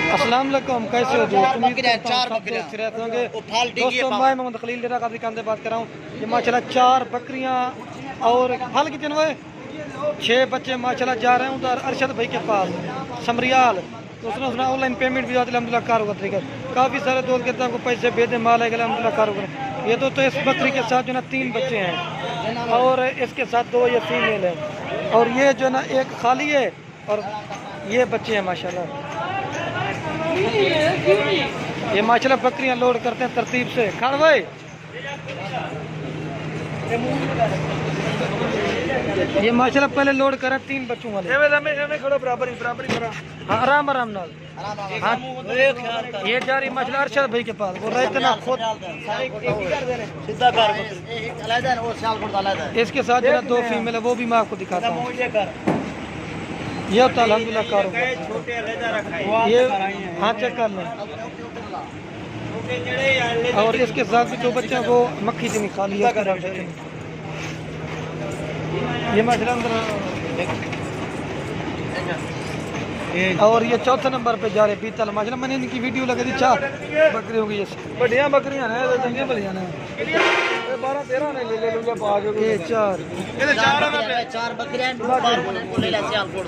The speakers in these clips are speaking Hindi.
अस्सलाम वालेकुम, कैसे हो दोस्त? दोस्तों मैं मोहम्मद खलील डेरा काफी कांदे बात कर रहा हूँ। ये माशाल्लाह 4 बकरियाँ और फल कितने हुए 6 बच्चे माशाल्लाह जा रहे हैं उधर अरशद भाई के पास समरियाल। तो उसने ऑनलाइन पेमेंट भी अलहमदिल्ला कार होगा तरीका। काफ़ी सारे दोस्त कहते हैं आपको पैसे भेज दे माल है अलहमदिल्ला कार होगा। ये तो इस बकरी के साथ जो ना 3 बच्चे हैं और इसके साथ 2 ये फीमेल है और ये जो ना एक खाली है और ये बच्चे हैं माशाल्लाह। ये माशाल्लाह बकरियां लोड करते हैं तरतीब से। खान भाई ये माशाल्लाह पहले लोड करा 3 बच्चों वाले। हाँ आराम आराम नाल। हाँ ये जा रही माशाल्लाह अरशद भाई के पास। वो रहते ना खुद इसके साथ जो 2 फीमेल है वो भी मैं आपको दिखाता हूँ। ये तो अल्हम्दुलिल्लाह कारो ये हाँ चेक कर लें। और इसके साथ भी 2 बच्चे वो मक्खी से निकाल लिया ये माशाल्लाह अंदर। और ये चौथे नंबर पे जा रहे पीतल माशाल्लाह। मैंने इनकी वीडियो लगा दी 4 बकरी होगी। बढ़िया बकरियां हैं चंगी बलियां हैं 12-13 ने ले लूंगा पाज ये 4 बकरियां ले ले सियाल कोड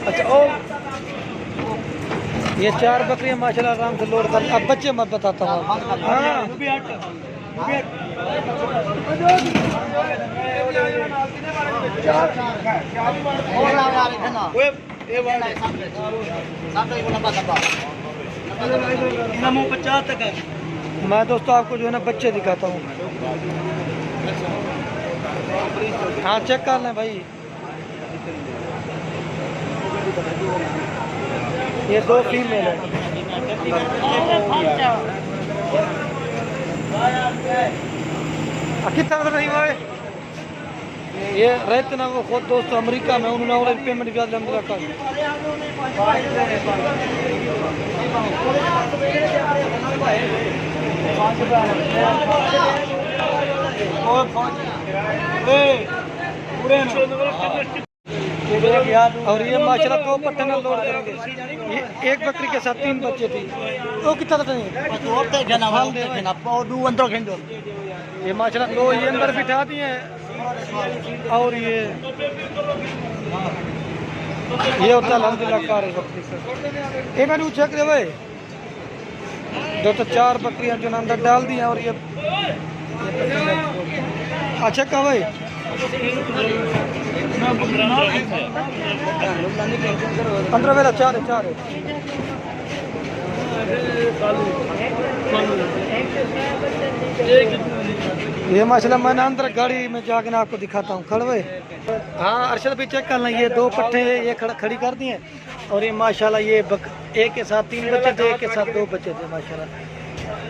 अच्छा ओ ये 4 बकरियां माशाल्लाह आराम से लोड कर। अब बच्चे मत बताता हूँ। मैं दोस्तों आपको जो है ना बच्चे दिखाता हूँ। हाँ चेक कर लें भाई। ये 2 फीमेल है। कितना नहीं भाई ये रहते ना वो खुद दोस्तों अमेरिका में उन्होंने ऑनलाइन पेमेंट भी अलहमदुलिल्लाह कर। और ये माशाल्लाह 2 पट्टे में लोड करेंगे। ये एक बकरी के साथ 3 बच्चे थी। वो कितना था नहीं ये माशाल्लाह 2 ये अंदर बिठा दिए हैं। और ये होता अल्हम्दुलिल्लाह कार है बकरी से। ये मैंने चेक दे भाई 2 तो 4 बकरियां जो अंदर डाल दी हैं और ये अच्छा कहा भाई 15 वेला 4 है। ये माशाल्लाह मैंने अंदर गाड़ी में जाके ना आपको दिखाता हूँ। खड़वे हाँ अरशद भी चेक कर लें। ये 2 पट्टे ये खड़ी कर दिए और ये माशाल्लाह ये एक के साथ 3 बच्चे थे एक के साथ 2 बच्चे थे माशाल्लाह।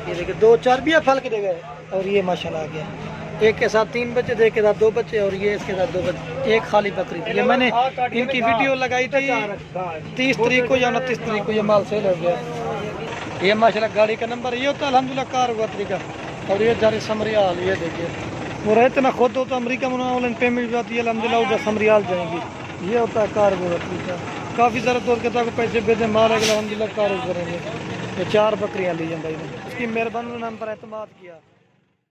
ये देखिए 2 चर्बियाँ फल के दे गए और ये माशाल्लाह आ गया। एक के साथ 3 बच्चे थे एक के साथ 2 बच्चे और ये इसके साथ 2 बच्चे। एक खाली बकरी थी। ये मैंने इनकी वीडियो लगाई थी 30 तारीख को या 29 तारीख को। ये माल सेल हो गया। ये माशाल्लाह गाड़ी का नंबर ये होता अल्हम्दुलिल्लाह कार हुआ तरीका। और ये जा रही समरियाल। ये देखिए वो रहते ना खुद होता अमेरिका में ऑनलाइन पेमेंट भी आती है अल्हम्दुलिल्लाह उधर समरियाल जाएंगी। ये होता है कार हुआ तरीका। काफ़ी सारे दोस्त कहता है पैसे भेजे माल है अल्हम्दुलिल्लाह कार करेंगे। ये 4 बकरियाँ ली जाए भाई ने उसकी मेहरबानी नाम पर एतमाद किया।